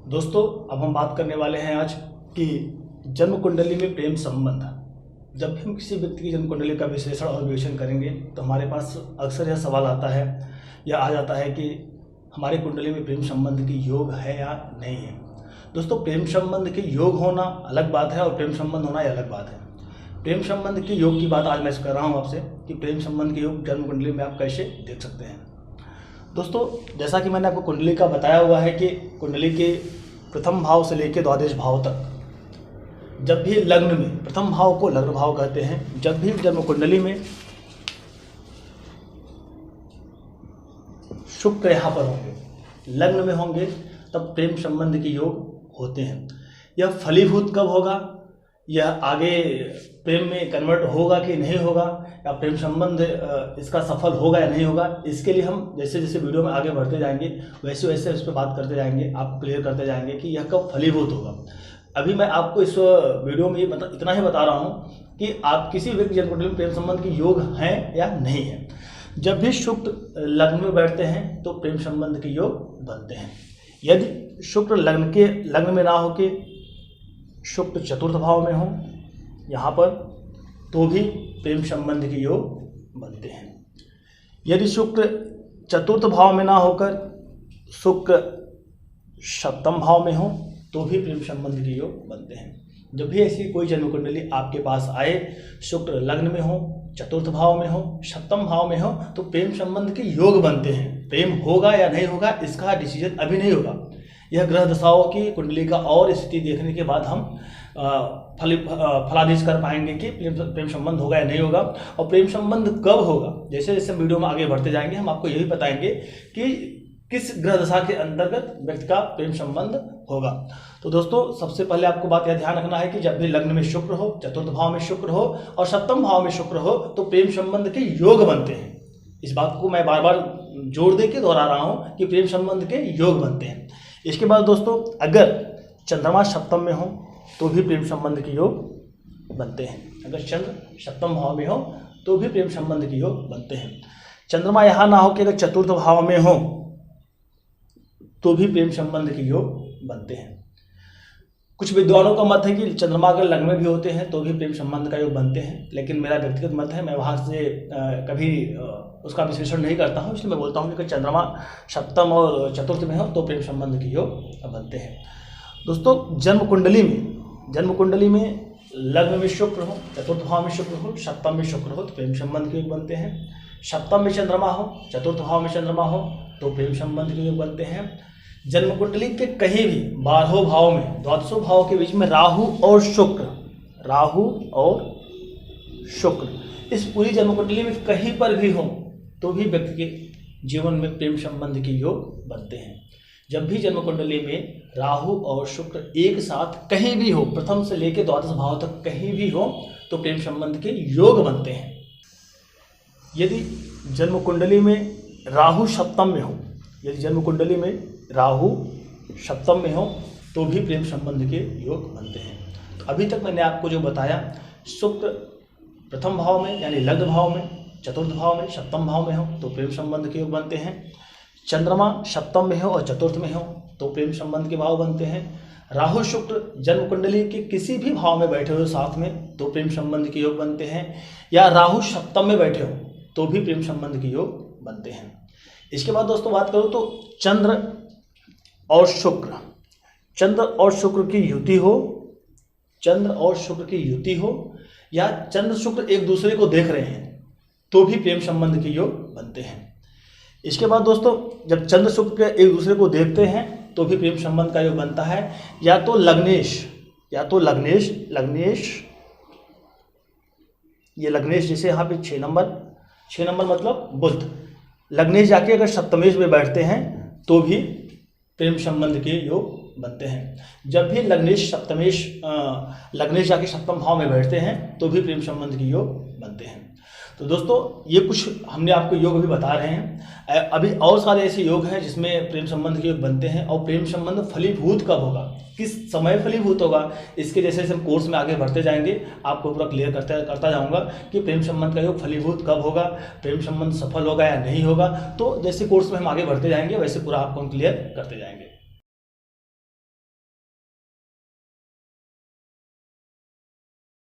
दोस्तों, अब हम बात करने वाले हैं आज कि जन्म कुंडली में प्रेम संबंध। जब भी हम किसी व्यक्ति की जन्म कुंडली का विश्लेषण और विवेचन करेंगे तो हमारे पास अक्सर यह सवाल आता है या आ जाता है कि हमारी कुंडली में प्रेम संबंध की योग है या नहीं है। दोस्तों, प्रेम संबंध के योग होना अलग बात है और प्रेम संबंध होना अलग बात है। प्रेम संबंध के योग की बात आज मैं कर रहा हूँ आपसे कि प्रेम संबंध के योग जन्म कुंडली में आप कैसे देख सकते हैं। दोस्तों, जैसा कि मैंने आपको कुंडली का बताया हुआ है कि कुंडली के प्रथम भाव से लेकर द्वादश भाव तक जब भी लग्न में, प्रथम भाव को लग्न भाव कहते हैं, जब भी जन्म कुंडली में शुक्र यहाँ पर होंगे, लग्न में होंगे, तब प्रेम संबंध के योग होते हैं। यह फलीभूत कब होगा, यह आगे प्रेम में कन्वर्ट होगा कि नहीं होगा, या प्रेम संबंध इसका सफल होगा या नहीं होगा, इसके लिए हम जैसे जैसे वीडियो में आगे बढ़ते जाएंगे वैसे वैसे उस पर बात करते जाएंगे, आपको क्लियर करते जाएंगे कि यह कब फलीभूत होगा। अभी मैं आपको इस वीडियो में इतना ही बता रहा हूँ कि आप किसी व्यक्ति जन्म कुंडली में प्रेम संबंध के योग हैं या नहीं है। जब भी शुक्र लग्न में बैठते हैं तो प्रेम संबंध के योग बनते हैं। यदि शुक्र लग्न में ना हो के शुक्र चतुर्थ भाव में हो यहाँ पर, तो भी प्रेम संबंध के योग बनते हैं। यदि शुक्र चतुर्थ भाव में ना होकर शुक्र सप्तम भाव में हो तो भी प्रेम संबंध के योग बनते हैं। जब भी ऐसी कोई जन्म कुंडली आपके पास आए, शुक्र लग्न में हो, चतुर्थ भाव में हो, सप्तम भाव में हो, तो प्रेम संबंध के योग बनते हैं। प्रेम होगा या नहीं होगा इसका डिसीजन अभी नहीं होगा। यह ग्रह दशाओं की कुंडली का और स्थिति देखने के बाद हम फलादेश कर पाएंगे कि प्रेम संबंध होगा या नहीं होगा, और प्रेम संबंध कब होगा। जैसे जैसे वीडियो में आगे बढ़ते जाएंगे हम आपको यही बताएंगे कि किस ग्रह दशा के अंतर्गत व्यक्ति का प्रेम संबंध होगा। तो दोस्तों, सबसे पहले आपको बात यह ध्यान रखना है कि जब भी लग्न में शुक्र हो, चतुर्थ भाव में शुक्र हो और सप्तम भाव में शुक्र हो तो प्रेम संबंध के योग बनते हैं। इस बात को मैं बार बार जोर दे के दोहरा रहा हूँ कि प्रेम संबंध के योग बनते हैं। इसके बाद दोस्तों, अगर चंद्रमा सप्तम में हो तो भी प्रेम संबंध के योग बनते हैं। अगर चंद्र सप्तम भाव में हो तो भी प्रेम संबंध के योग बनते हैं। चंद्रमा यहाँ ना हो कि अगर चतुर्थ भाव में हो तो भी प्रेम संबंध के योग बनते हैं। कुछ विद्वानों का मत है कि चंद्रमा अगर लग्न में भी होते हैं तो भी प्रेम संबंध का योग बनते हैं, लेकिन मेरा व्यक्तिगत मत है, मैं वहाँ से कभी उसका विश्लेषण नहीं करता हूँ, इसलिए मैं बोलता हूँ कि चंद्रमा सप्तम और चतुर्थ में हो तो प्रेम संबंध के योग बनते हैं। दोस्तों, जन्म कुंडली में लग्न में शुक्र हो, चतुर्थ भाव में शुक्र हो, सप्तम में शुक्र हो तो प्रेम संबंध के योग बनते हैं। सप्तम में चंद्रमा हो, चतुर्थ भाव में चंद्रमा हो तो प्रेम संबंध के योग बनते हैं। जन्म कुंडली के कहीं भी 12 भाव में, द्वादशों भाव के बीच में राहु और शुक्र इस पूरी जन्म कुंडली में कहीं पर भी हो तो भी व्यक्ति के जीवन में प्रेम संबंध के योग बनते हैं। जब भी जन्म कुंडली में राहु और शुक्र एक साथ कहीं भी हो, प्रथम से लेकर द्वादश भाव तक कहीं भी हो तो प्रेम संबंध के योग बनते हैं। यदि जन्म कुंडली में राहु सप्तम में हो, यदि जन्म कुंडली में राहु सप्तम में हो तो भी प्रेम संबंध के योग बनते हैं। तो अभी तक मैंने आपको जो बताया, शुक्र प्रथम भाव में यानी लग्न भाव में, चतुर्थ भाव में, सप्तम भाव में हो तो प्रेम संबंध के योग बनते हैं। चंद्रमा सप्तम में हो और चतुर्थ में हो तो प्रेम संबंध के भाव बनते हैं। राहु शुक्र जन्म कुंडली के किसी भी भाव में बैठे हो साथ में तो प्रेम संबंध के योग बनते हैं, या राहु सप्तम में बैठे हो तो भी प्रेम संबंध के योग बनते हैं। इसके बाद दोस्तों बात करूँ तो चंद्र और शुक्र की युति हो, या चंद्र शुक्र एक दूसरे को देख रहे हैं तो भी प्रेम संबंध के योग बनते हैं। इसके बाद दोस्तों, जब चंद्र शुक्र एक दूसरे को देखते हैं तो भी प्रेम संबंध का योग बनता है। या तो लग्नेश, ये लग्नेश जैसे यहाँ पे 6 नंबर मतलब बुध, लग्नेश जाके अगर सप्तमेश में बैठते हैं तो भी प्रेम संबंध के योग बनते हैं। जब भी लग्नेश जाके सप्तम भाव में बैठते हैं तो भी प्रेम संबंध के योग बनते हैं। तो दोस्तों, ये कुछ हमने आपको योग भी बता रहे हैं। अभी और सारे ऐसे योग हैं जिसमें प्रेम संबंध के योग बनते हैं। और प्रेम संबंध फलीभूत कब होगा, किस समय फलीभूत होगा, इसके जैसे जैसे हम कोर्स में आगे बढ़ते जाएंगे आपको पूरा क्लियर करता जाऊंगा कि प्रेम संबंध का योग फलीभूत कब होगा, प्रेम संबंध सफल होगा या नहीं होगा। तो जैसे कोर्स में हम आगे बढ़ते जाएंगे वैसे पूरा आपको हम क्लियर करते जाएंगे।